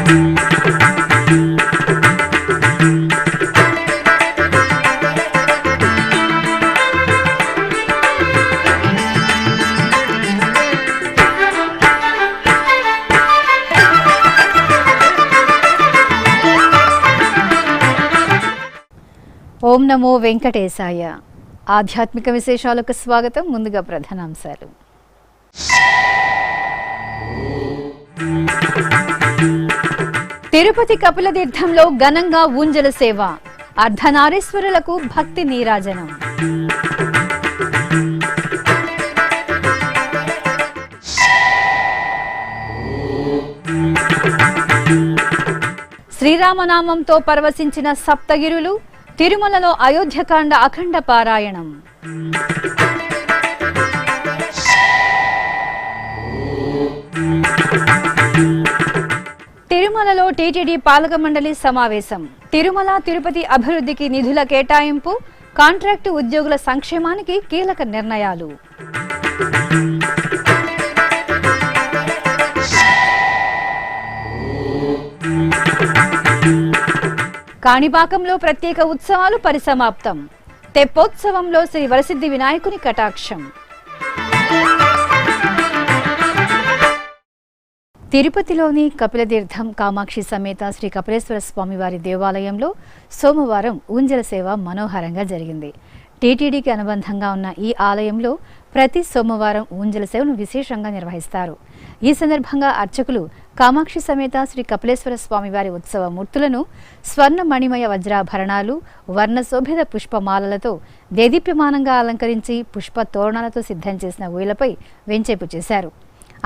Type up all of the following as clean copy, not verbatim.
ఓం నమో వెంకటేశాయ. ఆధ్యాత్మిక విశేషాలకు స్వాగతం. ముందుగా ప్రధానాంశాలు. తిరుపతి కపిల తీర్థంలో ఘనంగా ఊంజల సేవ, అర్ధనారీశ్వరులకు భక్తి నీరాజనం. శ్రీరామనామంతో పరవశించిన సప్తగిరులు, తిరుమలలో అయోధ్యకాండ అఖండ పారాయణం. తిరుమలలో టీటీడీ పాలక మండలి సమావేశం. తిరుమల తిరుపతి అభివృద్ధికి నిధుల కేటాయింపు, కాంట్రాక్టు ఉద్యోగుల సంక్షేమానికి కీలక నిర్ణయాలు. కాణిపాకంలో ప్రత్యేక ఉత్సవాలు పరిసమాప్తం. తెప్పోత్సవంలో శ్రీ వరసిద్ధి వినాయకుని కటాక్షం. తిరుపతిలోని కపిలతీర్థం కామాక్షి సమేత శ్రీ కపిలేశ్వర స్వామివారి దేవాలయంలో సోమవారం ఊంజల సేవ మనోహరంగా జరిగింది. టీటీడీకి అనుబంధంగా ఉన్న ఈ ఆలయంలో ప్రతి సోమవారం ఊంజల సేవను విశేషంగా నిర్వహిస్తారు. ఈ సందర్భంగా అర్చకులు కామాక్షి సమేత శ్రీ కపిలేశ్వర స్వామివారి ఉత్సవ మూర్తులను స్వర్ణ మణిమయ వజ్రాభరణాలు, వర్ణశోభిత పుష్పమాలలతో దేదీప్యమానంగా అలంకరించి పుష్ప తోరణాలతో సిద్ధం చేసిన ఊయలపై వెంచేపు చేశారు.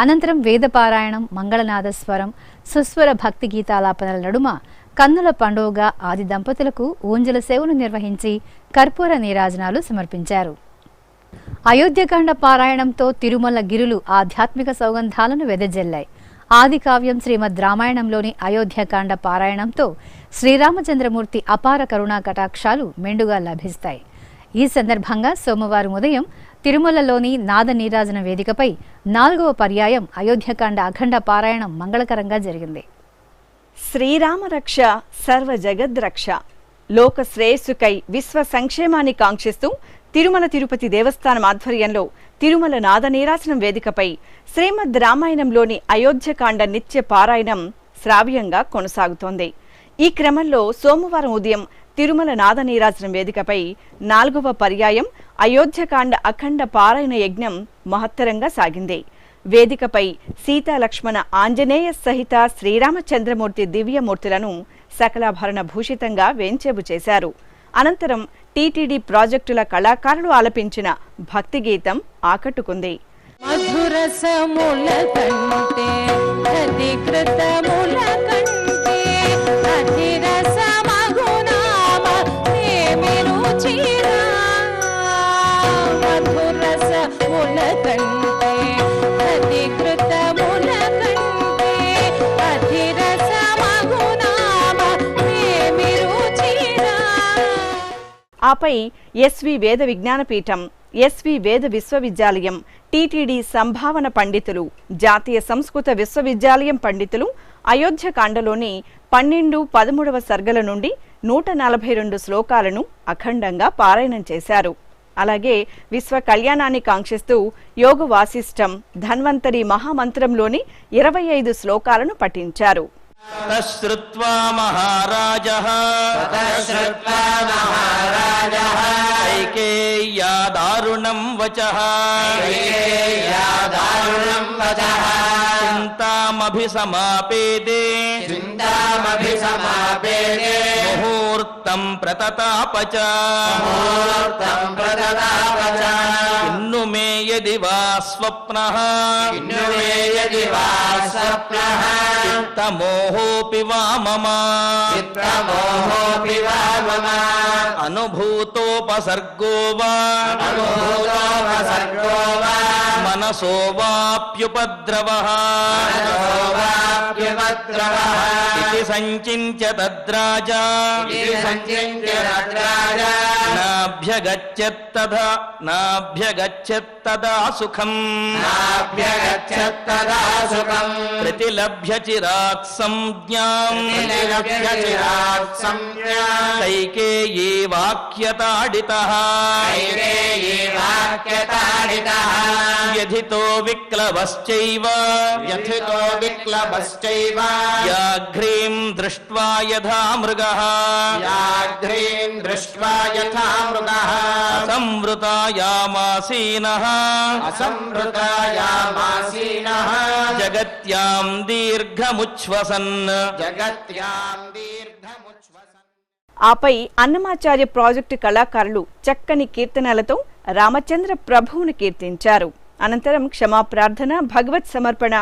అనంతరం వేదపారాయణం, మంగళనాదస్వరం, సుస్వర భక్తి గీతాలాపనల నడుమ కన్నుల పండుగగా ఆది దంపతులకు ఊంజల సేవను నిర్వహించి కర్పూర నీరాజనాలు సమర్పించారు. అయోధ్యకాండ పారాయణంతో తిరుమల గిరులు ఆధ్యాత్మిక సౌగంధాలను వెదజల్లాయి. ఆది కావ్యం శ్రీమద్ రామాయణంలోని అయోధ్యకాండ పారాయణంతో శ్రీరామచంద్రమూర్తి అపార కరుణా కటాక్షాలు మెండుగా లభిస్తాయి. ఈ సందర్భంగా సోమవారం ఉదయం తిరుమలలోని నాద నీరాజన వేదికపై 4వ పర్యాయం అయోధ్యకాండ అఖండ పారాయణం మంగళకరంగా జరిగింది. శ్రీరామ రక్ష సర్వ జగద్రక్ష, లోక శ్రేయస్సుకై విశ్వ సంక్షేమాన్ని కాంక్షిస్తూ తిరుమల తిరుపతి దేవస్థానం ఆధ్వర్యంలో తిరుమల నాద నీరాజనం వేదికపై శ్రీమద్ రామాయణంలోని అయోధ్యకాండ నిత్య పారాయణం శ్రావ్యంగా కొనసాగుతోంది. ఈ క్రమంలో సోమవారం ఉదయం తిరుమల నాద నీరాజనం వేదికపై 4వ పర్యాయం అయోధ్యకాండ అఖండ పారాయణ యజ్ఞం మహత్తరంగా సాగింది. వేదికపై సీతాలక్ష్మణ ఆంజనేయ సహిత శ్రీరామచంద్రమూర్తి దివ్యమూర్తులను సకలాభరణ భూషితంగా వేంచేపు చేశారు. అనంతరం టీటీడీ ప్రాజెక్టుల కళాకారులు ఆలపించిన భక్తి గీతం ఆకట్టుకుంది. ఆపై ఎస్వి వేద విజ్ఞానపీఠం, ఎస్వి వేద విశ్వవిద్యాలయం, టీటీడీ సంభావన పండితులు, జాతీయ సంస్కృత విశ్వవిద్యాలయం పండితులు అయోధ్యకాండలోని 12, 13వ సర్గల నుండి 142 శ్లోకాలను అఖండంగా పారాయణం చేశారు. అలాగే విశ్వ కళ్యాణాన్ని కాంక్షిస్తూ యోగ వాసిష్టం, ధన్వంతరి మహామంత్రంలోని 25 శ్లోకాలను పఠించారు. తశ్రుత్వా మహారాజః కైకేయ్యా దారుణం వచః చింతామభిసమాపేదే ముహూర్తం ప్రతతాపచ ఇన్ను మే యది వా స్వప్నః చిత్తమోహోపి వా మమ అనుభూతోపసర్గో వా మనసో వాప్యుపద్రవః ఇది సంచింత్య తద్రాజా నాభ్యగచ్చత్తదా సుఖం ప్రతిలభ్య చిరాత్ సంజ్ఞాం కైకేయీ వాక్యతాడితః వ్యధితో విక్లవశ్చైవ వ్యాఘ్రీం దృష్ట్వా యథా మృగః అసంవృతాయామాసీనః జగత్యాం దీర్ఘముచ్ఛ్వసన్ ఆపై అన్నమాచార్య ప్రాజెక్టు కళాకారులు చక్కని కీర్తనలతో రామచంద్ర ప్రభువును కీర్తించారు. అనంతరం క్షమాప్రార్థన, భగవత్ సమర్పణ,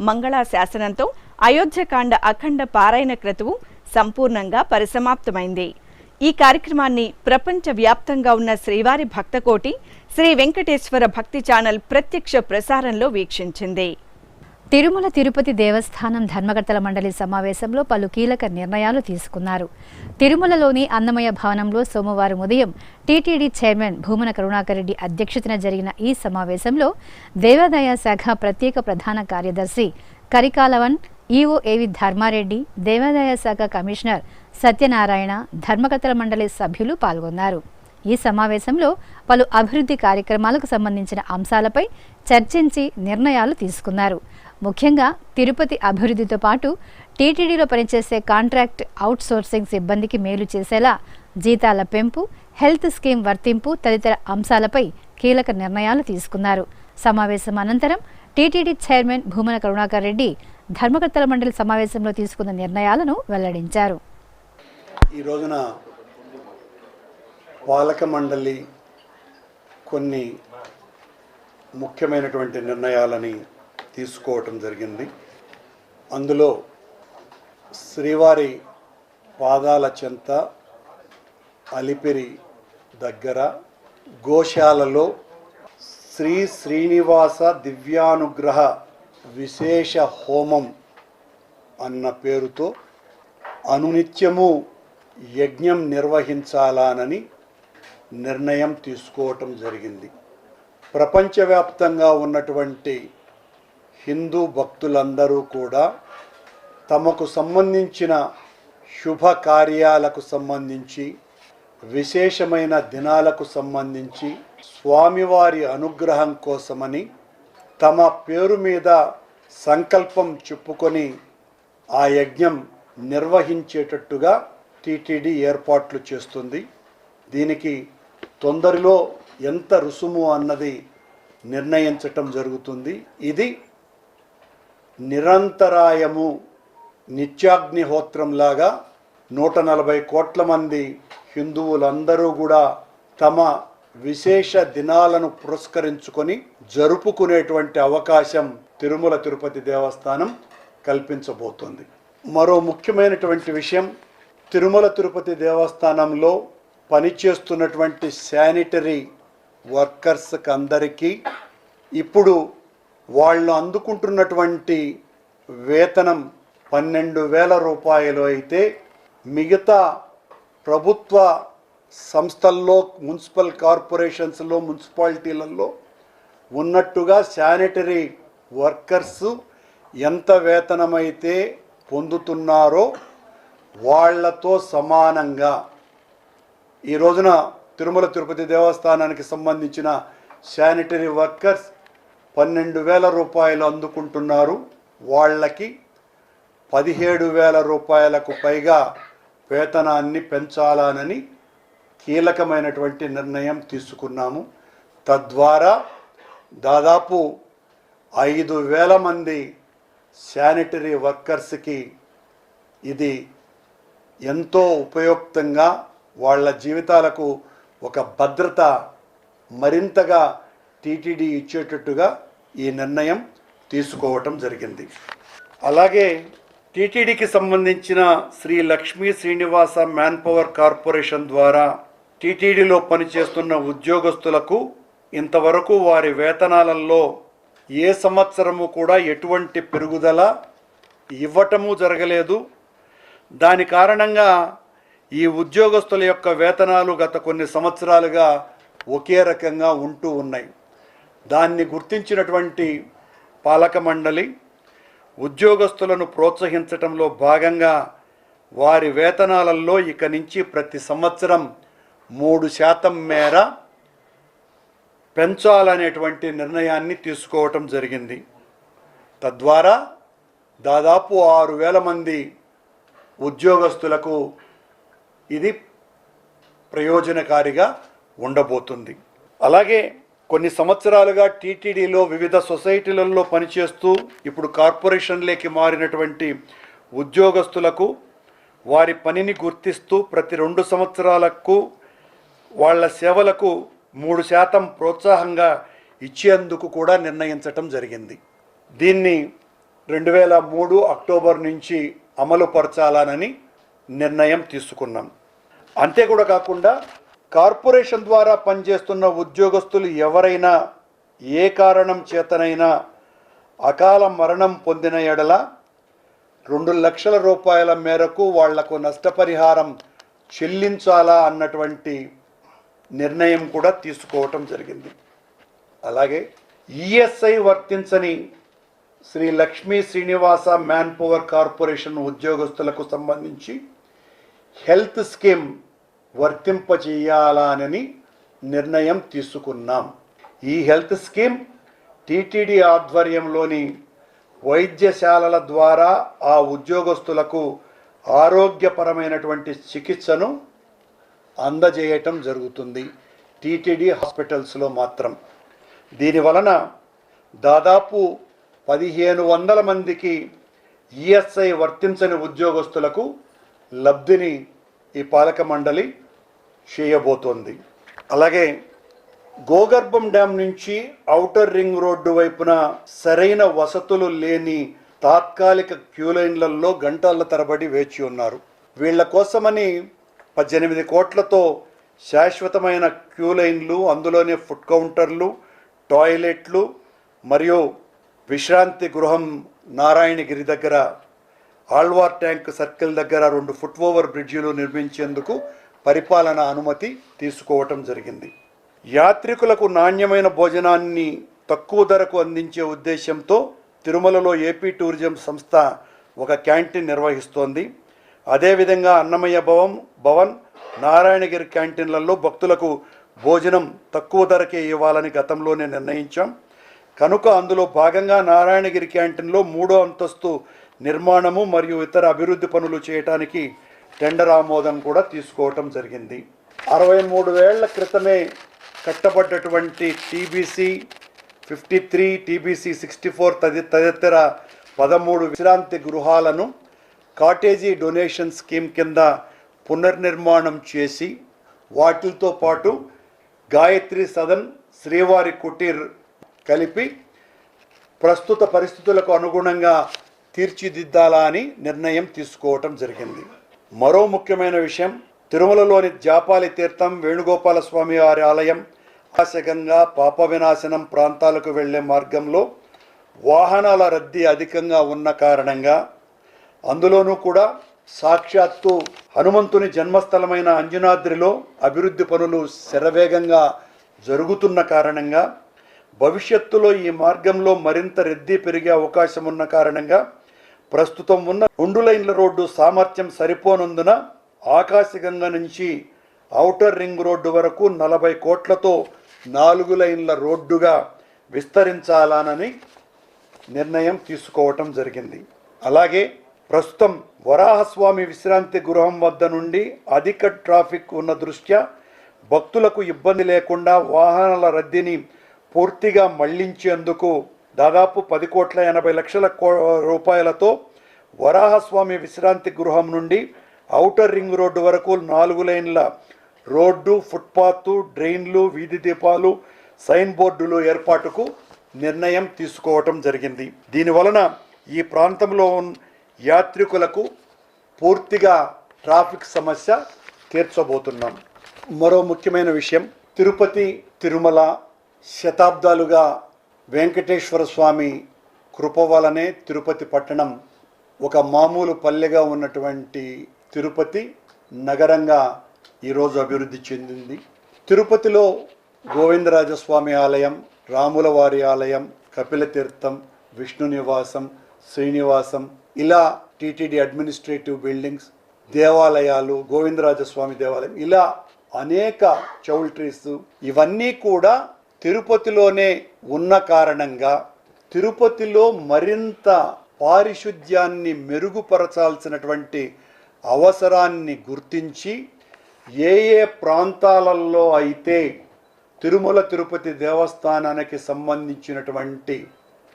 మంగళా శాసనంతో అయోధ్యకాండ అఖండ పారాయణ క్రతువు సంపూర్ణంగా పరిసమాప్తమైంది. ఈ కార్యక్రమాన్ని ప్రపంచ వ్యాప్తంగా ఉన్న శ్రీవారి భక్తకోటి శ్రీ వెంకటేశ్వర భక్తి ఛానల్ ప్రత్యక్ష ప్రసారంలో వీక్షించింది. తిరుమల తిరుపతి దేవస్థానం ధర్మకర్తల మండలి సమావేశంలో పలు కీలక నిర్ణయాలు తీసుకున్నారు. తిరుమలలోని అన్నమయ్య భవనంలో సోమవారం ఉదయం టీటీడీ చైర్మన్ భూమన కరుణాకర్ రెడ్డి అధ్యక్షతన జరిగిన ఈ సమావేశంలో దేవాదాయ శాఖ ప్రత్యేక ప్రధాన కార్యదర్శి కరికాలవన్, ఈవో ఏవి ధర్మారెడ్డి, దేవాదాయ శాఖ కమిషనర్ సత్యనారాయణ, ధర్మకర్తల మండలి సభ్యులు పాల్గొన్నారు. ఈ సమావేశంలో పలు అభివృద్ధి కార్యక్రమాలకు సంబంధించిన అంశాలపై చర్చించి నిర్ణయాలు తీసుకున్నారు. ముఖ్యంగా తిరుపతి అభివృద్ధితో పాటు టీటీడీలో పనిచేసే కాంట్రాక్ట్ అవుట్సోర్సింగ్ సిబ్బందికి మేలు చేసేలా జీతాల పెంపు, హెల్త్ స్కీమ్ వర్తింపు తదితర అంశాలపై కీలక నిర్ణయాలు తీసుకున్నారు. సమావేశం అనంతరం టీటీడీ చైర్మన్ భూమన కరుణాకర్ రెడ్డి ధర్మకర్తల మండలి సమావేశంలో తీసుకున్న నిర్ణయాలను వెల్లడించారు. ఈ రోజున పాలక మండలి కొన్ని ముఖ్యమైనటువంటి నిర్ణయాలని తీసుకోవటం జరిగింది. అందులో శ్రీవారి పాదాల చెంత అలిపిరి దగ్గర గోశాలలో శ్రీ శ్రీనివాస దివ్యానుగ్రహ విశేష హోమం అన్న పేరుతో అనునిత్యము యజ్ఞం నిర్వహించాలని నిర్ణయం తీసుకోవటం జరిగింది. ప్రపంచవ్యాప్తంగా ఉన్నటువంటి హిందూ భక్తులందరూ కూడా తమకు సంబంధించిన శుభ కార్యాలకు సంబంధించి, విశేషమైన దినాలకు సంబంధించి స్వామివారి అనుగ్రహం కోసమని తమ పేరు మీద సంకల్పం చెప్పుకొని ఆ యజ్ఞం నిర్వహించేటట్టుగా టీటీడీ ఏర్పాట్లు చేస్తుంది. దీనికి తొందరలో ఎంత రుసుము అన్నది నిర్ణయించటం జరుగుతుంది. ఇది నిరంతరాయము నిత్యాగ్నిహోత్రంలాగా 140 కోట్ల మంది హిందువులందరూ కూడా తమ విశేష దినాలను పురస్కరించుకొని జరుపుకునేటువంటి అవకాశం తిరుమల తిరుపతి దేవస్థానం కల్పించబోతోంది. మరో ముఖ్యమైనటువంటి విషయం, తిరుమల తిరుపతి దేవస్థానంలో పనిచేస్తున్నటువంటి శానిటరీ వర్కర్స్కి అందరికీ ఇప్పుడు వాళ్ళు అందుకుంటున్నటువంటి వేతనం 12,000 రూపాయలు అయితే మిగతా ప్రభుత్వ సంస్థల్లో, మున్సిపల్ కార్పొరేషన్స్లో, మున్సిపాలిటీలలో ఉన్నట్టుగా శానిటరీ వర్కర్స్ ఎంత వేతనమైతే పొందుతున్నారో వాళ్లతో సమానంగా ఈ రోజున తిరుమల తిరుపతి దేవస్థానానికి సంబంధించిన శానిటరీ వర్కర్స్ 12,000 రూపాయలు అందుకుంటున్నారు. వాళ్ళకి 17,000 రూపాయలకు పైగా వేతనాన్ని పెంచాలని కీలకమైనటువంటి నిర్ణయం తీసుకున్నాము. తద్వారా దాదాపు 5,000 మంది శానిటరీ వర్కర్స్కి ఇది ఎంతో ఉపయుక్తంగా, వాళ్ళ జీవితాలకు ఒక భద్రత మరింతగా టీటీడీ ఇచ్చేటట్టుగా ఈ నిర్ణయం తీసుకోవటం జరిగింది. అలాగే టీటీడీకి సంబంధించిన Shri Lakshmi Srinivasa manpower corporation ద్వారా టీటీడీలో పనిచేస్తున్న ఉద్యోగస్తులకు ఇంతవరకు వారి వేతనాలలో ఏ సంవత్సరము కూడా ఎటువంటి పెరుగుదల ఇవ్వటము జరగలేదు. దాని కారణంగా ఈ ఉద్యోగస్తుల యొక్క వేతనాలు గత కొన్ని సంవత్సరాలుగా ఒకే రకంగా ఉంటూ ఉన్నాయి. దాన్ని గుర్తించినటువంటి పాలక మండలి ఉద్యోగస్తులను ప్రోత్సహించటంలో భాగంగా వారి వేతనాలలో ఇక నుంచి ప్రతి సంవత్సరం 3% మేర పెంచాలనేటువంటి నిర్ణయాన్ని తీసుకోవటం జరిగింది. తద్వారా దాదాపు 6,000 మంది ఉద్యోగస్తులకు ఇది ప్రయోజనకారిగా ఉండబోతుంది. అలాగే కొన్ని సంవత్సరాలుగా టీటీడీలో వివిధ సొసైటీలలో పనిచేస్తూ ఇప్పుడు కార్పొరేషన్లోకి మారినటువంటి ఉద్యోగస్తులకు వారి పనిని గుర్తిస్తూ ప్రతి 2 సంవత్సరాలకు వాళ్ళ సేవలకు 3% ప్రోత్సాహంగా ఇచ్చేందుకు కూడా నిర్ణయించటం జరిగింది. దీన్ని 2003 అక్టోబర్ నుంచి అమలు పరచాలని నిర్ణయం తీసుకున్నాం. అంతే కూడా కాకుండా కార్పొరేషన్ ద్వారా పనిచేస్తున్న ఉద్యోగస్తులు ఎవరైనా ఏ కారణం చేతనైనా అకాల మరణం పొందిన ఎడల 2 లక్షల రూపాయల మేరకు వాళ్లకు నష్టపరిహారం చెల్లించాలా అన్నటువంటి నిర్ణయం కూడా తీసుకోవటం జరిగింది. అలాగే ఈఎస్ఐ వర్తించని Shri Lakshmi Srinivasa manpower corporation ఉద్యోగస్తులకు సంబంధించి హెల్త్ స్కీమ్ వర్తింపజేయాలని నిర్ణయం తీసుకున్నాం. ఈ హెల్త్ స్కీమ్ టీటీడీ ఆధ్వర్యంలోని వైద్యశాలల ద్వారా ఆ ఉద్యోగస్తులకు ఆరోగ్యపరమైనటువంటి చికిత్సను అందజేయటం జరుగుతుంది టీటీడీ హాస్పిటల్స్లో మాత్రం. దీనివలన దాదాపు 1,500 మందికి ఈఎస్ఐ వర్తించని ఉద్యోగస్తులకు లబ్ధిని ఈ పాలక మండలి చేయబోతోంది. అలాగే గోగర్భం డ్యామ్ నుంచి ఔటర్ రింగ్ రోడ్డు వైపున సరైన వసతులు లేని తాత్కాలిక క్యూలైన్లలో గంటల తరబడి వేచి ఉన్నారు. వీళ్ల కోసమని 18 కోట్లతో శాశ్వతమైన క్యూలైన్లు, అందులోనే ఫుడ్ కౌంటర్లు, టాయిలెట్లు మరియు విశ్రాంతి గృహం నారాయణగిరి దగ్గర ఆళ్వార్ ట్యాంక్ సర్కిల్ దగ్గర 2 ఫుట్ ఓవర్ బ్రిడ్జిలు నిర్మించేందుకు పరిపాలన అనుమతి తీసుకోవటం జరిగింది. యాత్రికులకు నాణ్యమైన భోజనాన్ని తక్కువ ధరకు అందించే ఉద్దేశంతో తిరుమలలో ఏపీ టూరిజం సంస్థ ఒక క్యాంటీన్ నిర్వహిస్తోంది. అదేవిధంగా అన్నమయ్య భవన్, నారాయణగిరి క్యాంటీన్లలో భక్తులకు భోజనం తక్కువ ధరకే ఇవ్వాలని గతంలోనే నిర్ణయించాం. కనుక అందులో భాగంగా నారాయణగిరి క్యాంటీన్లో 3వ అంతస్తు నిర్మాణము మరియు ఇతర అభివృద్ధి పనులు చేయడానికి టెండర్ ఆమోదం కూడా తీసుకోవటం జరిగింది. 63 ఏళ్ల క్రితమే కట్టబడ్డటువంటి టీబీసీ 53, టీబీసీ 64 తదితర 13 విశ్రాంతి గృహాలను కాటేజీ డొనేషన్ స్కీమ్ కింద పునర్నిర్మాణం చేసి వాటితో పాటు గాయత్రి సదన్, శ్రీవారి కుటీర్ కలిపి ప్రస్తుత పరిస్థితులకు అనుగుణంగా తీర్చిదిద్దాలా అని నిర్ణయం తీసుకోవటం జరిగింది. మరో ముఖ్యమైన విషయం, తిరుమలలోని జాపాలి తీర్థం, వేణుగోపాల స్వామి వారి ఆలయం, ఆకాశగంగా, పాప వినాశనం ప్రాంతాలకు వెళ్లే మార్గంలో వాహనాల రద్దీ అధికంగా ఉన్న కారణంగా, అందులోనూ కూడా సాక్షాత్తు హనుమంతుని జన్మస్థలమైన అంజనాద్రిలో అభివృద్ధి పనులు శరవేగంగా జరుగుతున్న కారణంగా, భవిష్యత్తులో ఈ మార్గంలో మరింత రద్దీ పెరిగే అవకాశం ఉన్న కారణంగా ప్రస్తుతం ఉన్న 2 లైన్ల రోడ్డు సామర్థ్యం సరిపోనందున ఆకాశగంగ నుంచి ఔటర్ రింగ్ రోడ్డు వరకు 40 కోట్లతో 4 లైన్ల రోడ్డుగా విస్తరించాలని నిర్ణయం తీసుకోవటం జరిగింది. అలాగే ప్రస్తుతం వరాహస్వామి విశ్రాంతి గృహం వద్ద నుండి అధిక ట్రాఫిక్ ఉన్న దృష్ట్యా భక్తులకు ఇబ్బంది లేకుండా వాహనాల రద్దీని పూర్తిగా మళ్లించేందుకు దాదాపు 10,80,00,000 రూపాయలతో వరాహస్వామి విశ్రాంతి గృహం నుండి ఔటర్ రింగ్ రోడ్డు వరకు 4 లైన్ల రోడ్డు, ఫుట్పాత్, డ్రైన్లు, వీధి దీపాలు, సైన్ బోర్డులు ఏర్పాటుకు నిర్ణయం తీసుకోవటం జరిగింది. దీనివలన ఈ ప్రాంతంలో యాత్రికులకు పూర్తిగా ట్రాఫిక్ సమస్య తీర్చబోతున్నాం. మరో ముఖ్యమైన విషయం, తిరుపతి, తిరుమల శతాబ్దాలుగా వెంకటేశ్వర స్వామి కృప వలనే తిరుపతి పట్టణం ఒక మామూలు పల్లెగా ఉన్నటువంటి తిరుపతి నగరంగా ఈరోజు అభివృద్ధి చెందింది. తిరుపతిలో గోవిందరాజస్వామి ఆలయం, రాములవారి ఆలయం, కపిలతీర్థం, విష్ణు నివాసం, శ్రీనివాసం, ఇలా టీటీడీ అడ్మినిస్ట్రేటివ్ బిల్డింగ్స్, దేవాలయాలు, గోవిందరాజస్వామి దేవాలయం, ఇలా అనేక చౌల్ట్రీస్ ఇవన్నీ కూడా తిరుపతిలోనే ఉన్న కారణంగా తిరుపతిలో మరింత పారిశుద్ధ్యాన్ని మెరుగుపరచాల్సినటువంటి అవసరాన్ని గుర్తించి ఏ ప్రాంతాలలో అయితే తిరుమల తిరుపతి దేవస్థానానికి సంబంధించినటువంటి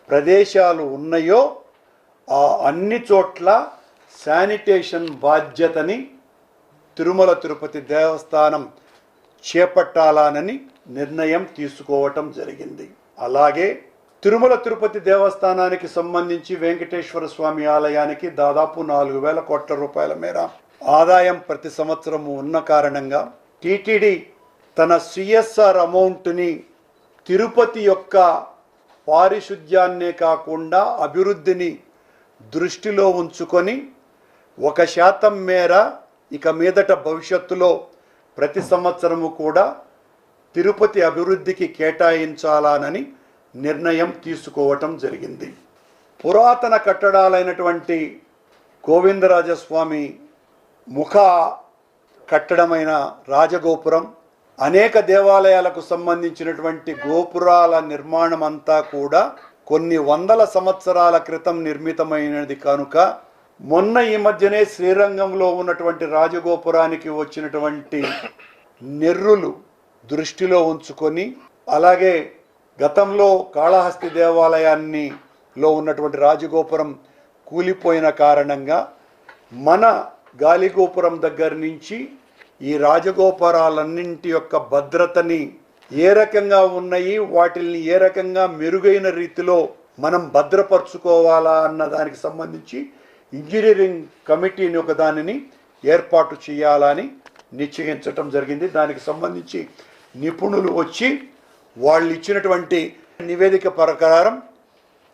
ప్రదేశాలు ఉన్నాయో ఆ అన్ని చోట్ల శానిటేషన్ బాధ్యతని తిరుమల తిరుపతి దేవస్థానం చేపట్టాలని నిర్ణయం తీసుకోవటం జరిగింది. అలాగే తిరుమల తిరుపతి దేవస్థానానికి సంబంధించి వెంకటేశ్వర స్వామి ఆలయానికి దాదాపు 4,000 కోట్ల రూపాయల మేర ఆదాయం ప్రతి సంవత్సరము ఉన్న కారణంగా టీటీడీ తన సిఎస్ఆర్ అమౌంట్ని తిరుపతి యొక్క పారిశుద్ధ్యాన్నే కాకుండా అభివృద్ధిని దృష్టిలో ఉంచుకొని 1% మేర ఇక మీదట భవిష్యత్తులో ప్రతి సంవత్సరము కూడా తిరుపతి అభివృద్ధికి కేటాయించాలని నిర్ణయం తీసుకోవటం జరిగింది. పురాతన కట్టడాలైనటువంటి గోవిందరాజస్వామి ముఖ కట్టడమైన రాజగోపురం, అనేక దేవాలయాలకు సంబంధించినటువంటి గోపురాల నిర్మాణం అంతా కూడా కొన్ని వందల సంవత్సరాల క్రితం నిర్మితమైనది కనుక మొన్న ఈ మధ్యనే శ్రీరంగంలో ఉన్నటువంటి రాజగోపురానికి వచ్చినటువంటి నెర్రులు దృష్టిలో ఉంచుకొని, అలాగే గతంలో కాళహస్తి దేవాలయాన్నిలో ఉన్నటువంటి రాజగోపురం కూలిపోయిన కారణంగా మన గాలిగోపురం దగ్గర నుంచి ఈ రాజగోపురాలన్నింటి యొక్క భద్రతని ఏ రకంగా ఉన్నాయి, వాటిని ఏ రకంగా మెరుగైన రీతిలో మనం భద్రపరచుకోవాలా అన్న దానికి సంబంధించి ఇంజనీరింగ్ కమిటీని ఒక దానిని ఏర్పాటు చేయాలని నిశ్చయించటం జరిగింది. దానికి సంబంధించి నిపుణులు వచ్చి వాళ్ళు ఇచ్చినటువంటి నివేదిక ప్రకారం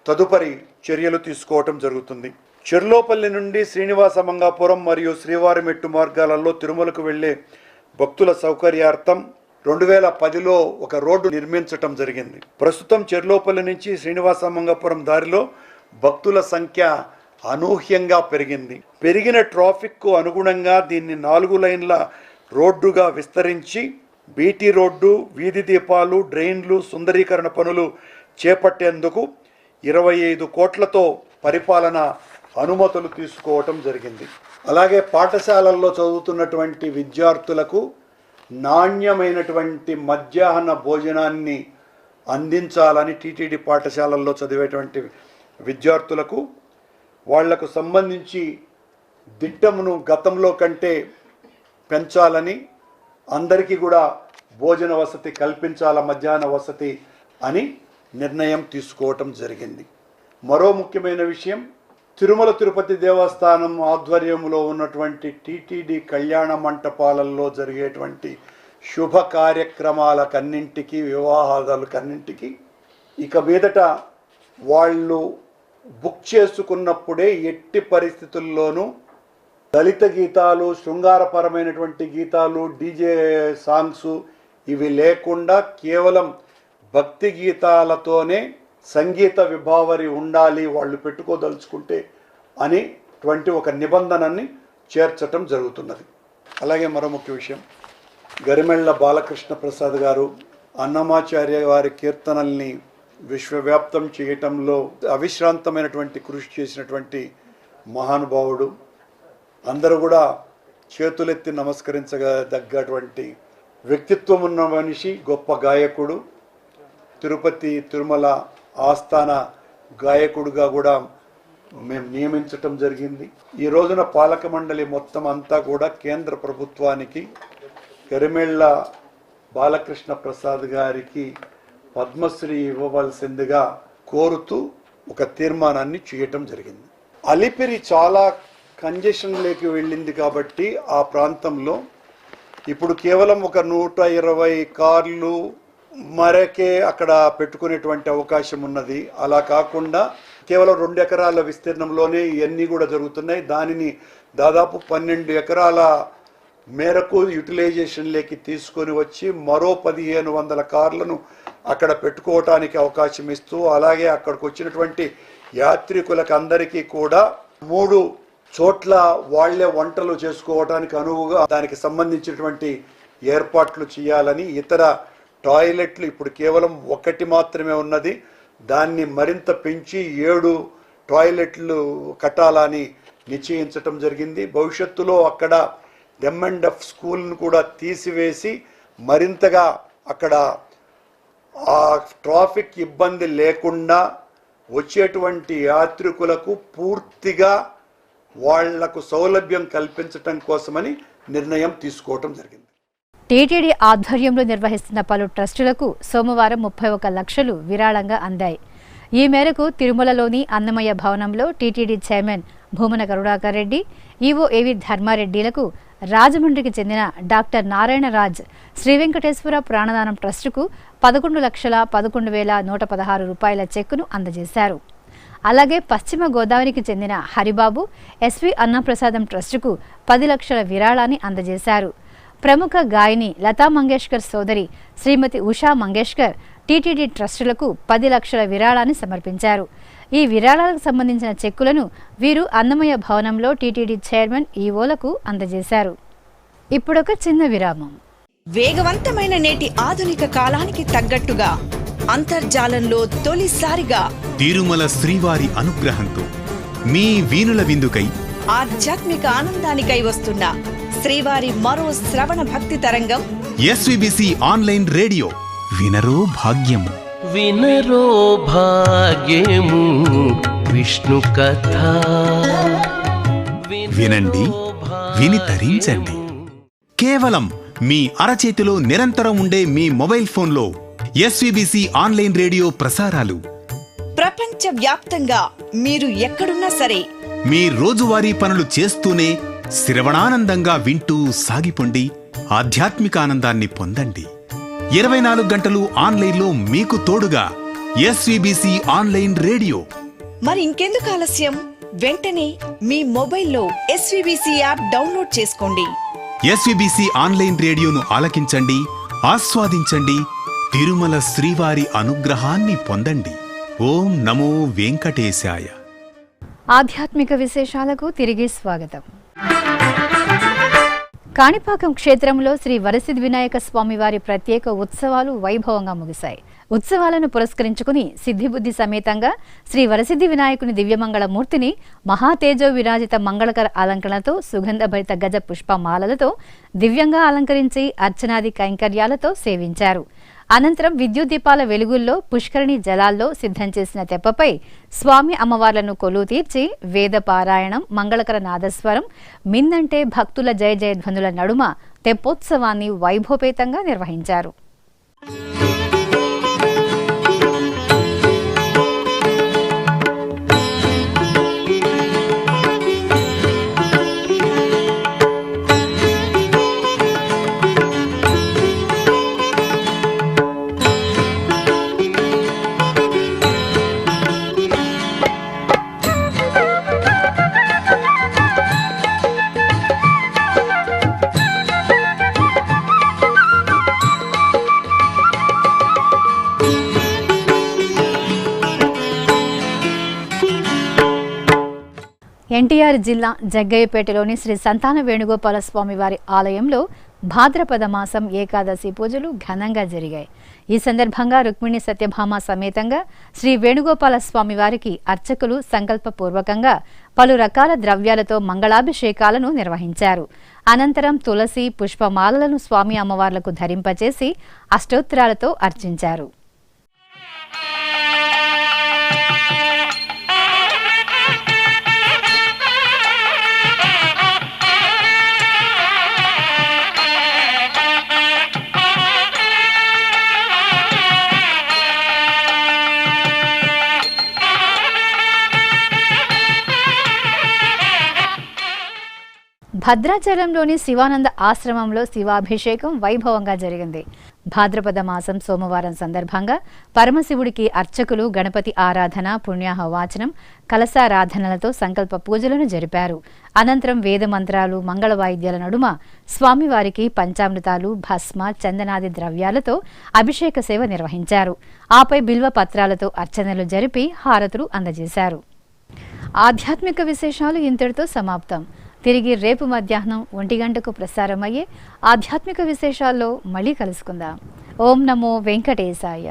తదుపరి చర్యలు తీసుకోవటం జరుగుతుంది. చెర్లోపల్లి నుండి శ్రీనివాస మంగాపురం మరియు శ్రీవారిమెట్టు మార్గాలలో తిరుమలకు వెళ్లే భక్తుల సౌకర్యార్థం 2010లో ఒక రోడ్డు నిర్మించటం జరిగింది. ప్రస్తుతం చెర్లోపల్లి నుంచి శ్రీనివాస మంగాపురం దారిలో భక్తుల సంఖ్య అనూహ్యంగా పెరిగింది. పెరిగిన ట్రాఫిక్కు అనుగుణంగా దీన్ని 4 లైన్ల రోడ్డుగా విస్తరించి బీటీ రోడ్డు, వీధి దీపాలు, డ్రైన్లు, సుందరీకరణ పనులు చేపట్టేందుకు 25 కోట్లతో పరిపాలన అనుమతులు తీసుకోవటం జరిగింది. అలాగే పాఠశాలల్లో చదువుతున్నటువంటి విద్యార్థులకు నాణ్యమైనటువంటి మధ్యాహ్న భోజనాన్ని అందించాలని టీటీడీ పాఠశాలల్లో చదివేటువంటి విద్యార్థులకు వాళ్లకు సంబంధించి దిట్టమును గతంలో కంటే పెంచాలని, అందరికీ కూడా భోజన వసతి కల్పించాల, మధ్యాహ్న వసతి అని నిర్ణయం తీసుకోవటం జరిగింది. మరో ముఖ్యమైన విషయం, తిరుమల తిరుపతి దేవస్థానం ఆధ్వర్యంలో ఉన్నటువంటి టీటీడీ కళ్యాణ మంటపాలలో జరిగేటువంటి శుభ కార్యక్రమాలకన్నింటికి, వివాహాలకన్నింటికి ఇక మీదట వాళ్ళు బుక్ చేసుకున్నప్పుడే ఎట్టి పరిస్థితుల్లోనూ దళిత గీతాలు, శృంగారపరమైనటువంటి గీతాలు, డీజే సాంగ్స్ ఇవి లేకుండా కేవలం భక్తి గీతాలతోనే సంగీత విభావరి ఉండాలి వాళ్ళు పెట్టుకోదలుచుకుంటే అనేటువంటి ఒక నిబంధనని చేర్చటం జరుగుతున్నది. అలాగే మరో ముఖ్య విషయం, గరిమెళ్ళ బాలకృష్ణ ప్రసాద్ గారు అన్నమాచార్య వారి కీర్తనల్ని విశ్వవ్యాప్తం చేయటంలో అవిశ్రాంతమైనటువంటి కృషి చేసినటువంటి మహానుభావుడు. అందరూ కూడా చేతులెత్తి నమస్కరించదగ్గటువంటి వ్యక్తిత్వం ఉన్న మనిషి, గొప్ప గాయకుడు. తిరుమల ఆస్థాన గాయకుడుగా కూడా మేము నియమించటం జరిగింది. ఈ రోజున పాలక మండలి మొత్తం అంతా కూడా కేంద్ర ప్రభుత్వానికి గరిమెళ్ళ బాలకృష్ణ ప్రసాద్ గారికి పద్మశ్రీ ఇవ్వవలసిందిగా కోరుతూ ఒక తీర్మానాన్ని చేయటం జరిగింది. అలిపిరి చాలా కంజెషన్లోకి వెళ్ళింది కాబట్టి ఆ ప్రాంతంలో ఇప్పుడు కేవలం ఒక 120 కార్లు మరకే అక్కడ పెట్టుకునేటువంటి అవకాశం ఉన్నది. అలా కాకుండా కేవలం 2 ఎకరాల విస్తీర్ణంలోనే ఇవన్నీ కూడా జరుగుతున్నాయి. దానిని దాదాపు 12 ఎకరాల మేరకు యూటిలైజేషన్లోకి తీసుకొని వచ్చి మరో 1500 కార్లను అక్కడ పెట్టుకోవటానికి అవకాశం ఇస్తూ, అలాగే అక్కడికి వచ్చినటువంటి యాత్రికులకు అందరికీ కూడా 3 చోట్ల వాళ్లే వంటలు చేసుకోవటానికి అనువుగా దానికి సంబంధించినటువంటి ఏర్పాట్లు చేయాలని, ఇతర టాయిలెట్లు ఇప్పుడు కేవలం 1 మాత్రమే ఉన్నది, దాన్ని మరింత పెంచి 7 టాయిలెట్లు కట్టాలని నిశ్చయించటం జరిగింది. భవిష్యత్తులో అక్కడ M&F స్కూల్ను కూడా తీసివేసి మరింతగా అక్కడ ఆ ట్రాఫిక్ ఇబ్బంది లేకుండా వచ్చేటువంటి యాత్రికులకు పూర్తిగా వాళ్లకు సౌలభ్యం కల్పించటం కోసమని నిర్ణయం తీసుకోవటం జరిగింది. టీటీడీ ఆధ్వర్యంలో నిర్వహిస్తున్న పలు ట్రస్టులకు సోమవారం 31 లక్షలు విరాళంగా అందాయి. ఈ మేరకు తిరుమలలోని అన్నమయ్య భవనంలో TTD chairman Bhumana Karunakar Reddy, EO A V ధర్మారెడ్డిలకు రాజమండ్రికి చెందిన డాక్టర్ నారాయణరాజ్ శ్రీ వెంకటేశ్వర ప్రాణదానం ట్రస్టుకు 11,11,116 రూపాయల చెక్కును అందజేశారు. అలాగే పశ్చిమ గోదావరికి చెందిన హరిబాబు ఎస్వి అన్నప్రసాదం ట్రస్టుకు 10 లక్షల విరాళాన్ని అందజేశారు. ప్రముఖ గాయని లతా మంగేష్కర్ సోదరి శ్రీమతి ఉషా మంగేష్కర్ టీటీడీ ట్రస్టులకు 10 లక్షల విరాళాన్ని సమర్పించారు. ఈ విరాళాలకు సంబంధించిన చెక్కులను వీరు అన్నమయ్య భవనంలో టీటీడీ చైర్మన్ ఈవోలకు అందజేశారు. ఇప్పుడొక చిన్న విరామం. వేగవంతమైన నేటి ఆధునిక కాలానికి తగ్గట్టుగా అంతర్జాలంలో తొలిసారిగా తిరుమల శ్రీవారి అనుగ్రహంతో మీ వీణుల విందుకై ఆధ్యాత్మిక ఆనందానికై వస్తున్న శ్రీవారి మరో శ్రవణ భక్తి తరంగం ఎస్విబిసి ఆన్లైన్ రేడియో. వినరో భాగ్యము, వినరో భాగ్యము విష్ణు కథ. వినండి, విని తరించండి. కేవలం మీ అరచేతిలో నిరంతరం ఉండే మీ మొబైల్ ఫోన్లో ఎస్విబిసి ఆన్లైన్ రేడియో ప్రసారాలు ప్రపంచ వ్యాప్తంగా మీరు ఎక్కడున్నా సరే మీ రోజువారీ పనులు చేస్తూనే శ్రవణానందంగా వింటూ సాగిపోండి, ఆధ్యాత్మిక ఆనందాన్ని పొందండి. 24 గంటలు ఆన్లైన్లో మీకు తోడుగా ఎస్విబిసి ఆన్లైన్ రేడియో. మరి ఇంకెందుకు ఆలస్యం? వెంటనే మీ మొబైల్లో ఎస్విబిసి యాప్ డౌన్లోడ్ చేసుకోండి. ఎస్విబిసి ఆన్లైన్ రేడియోను ఆలకించండి, ఆస్వాదించండి, తిరుమల శ్రీవారి అనుగ్రహాన్ని పొందండి. ఓం నమో వెంకటేశాయ. ఆధ్యాత్మిక విశేషాలకు తిరిగి స్వాగతం. కాణిపాకం క్షేత్రంలో శ్రీ వరసిద్ధి వినాయక స్వామివారి ప్రత్యేక ఉత్సవాలు వైభవంగా ముగిశాయి. ఉత్సవాలను పురస్కరించుకుని సిద్ధిబుద్ధి సమేతంగా శ్రీ వరసిద్ధి వినాయకుని దివ్యమంగళ మూర్తిని మహాతేజో విరాజిత మంగళకర అలంకరణతో సుగంధభరిత గజ పుష్పమాలలతో దివ్యంగా అలంకరించి అర్చనాది కైంకర్యాలతో సేవించారు. అనంతరం విద్యుత్ దీపాల వెలుగుల్లో పుష్కరిణి జలాల్లో సిద్ధం చేసిన తెప్పపై స్వామి అమ్మవార్లను కొలువు తీర్చి వేద పారాయణం, మంగళకర నాదస్వరం, మిందంటే భక్తుల జయ జయధ్వనుల నడుమ తెప్పోత్సవాన్ని వైభవపేతంగా నిర్వహించారు. ఎన్టీఆర్ జిల్లా జగ్గయ్యపేటలోని శ్రీ సంతాన వేణుగోపాల స్వామి వారి ఆలయంలో భాద్రపద మాసం ఏకాదశి పూజలు ఘనంగా జరిగాయి. ఈ సందర్భంగా రుక్మిణి సత్యభామ సమేతంగా శ్రీ వేణుగోపాల స్వామి వారికి అర్చకులు సంకల్పపూర్వకంగా పలు రకాల ద్రవ్యాలతో మంగళాభిషేకాలను నిర్వహించారు. అనంతరం తులసి పుష్పమాలలను స్వామి అమ్మవార్లకు ధరింపచేసి అష్టోత్తరాలతో అర్చించారు. భద్రాచలంలోని శివానంద ఆశ్రమంలో శివాభిషేకం వైభవంగా జరిగింది. భాద్రపద మాసం సోమవారం సందర్భంగా పరమశివుడికి అర్చకులు గణపతి ఆరాధన, పుణ్యాహ వాచనం, కలశారాధనలతో సంకల్ప పూజలను జరిపారు. అనంతరం వేద మంత్రాలు, మంగళ వాయిద్యాల నడుమ స్వామివారికి పంచామృతాలు, భస్మ, చందనాది ద్రవ్యాలతో అభిషేక సేవ నిర్వహించారు. ఆపై బిల్వ పత్రాలతో అర్చనలు జరిపి హారతులు అందజేశారు. ఆధ్యాత్మిక విశేషాలు ఇంతటితో సమాప్తం. తిరిగి రేపు మధ్యాహ్నం 1 గంటకు ప్రసారమయ్యే ఆధ్యాత్మిక విశేషాల్లో మళ్ళీ కలుసుకుందాం. ఓం నమో వెంకటేశాయ.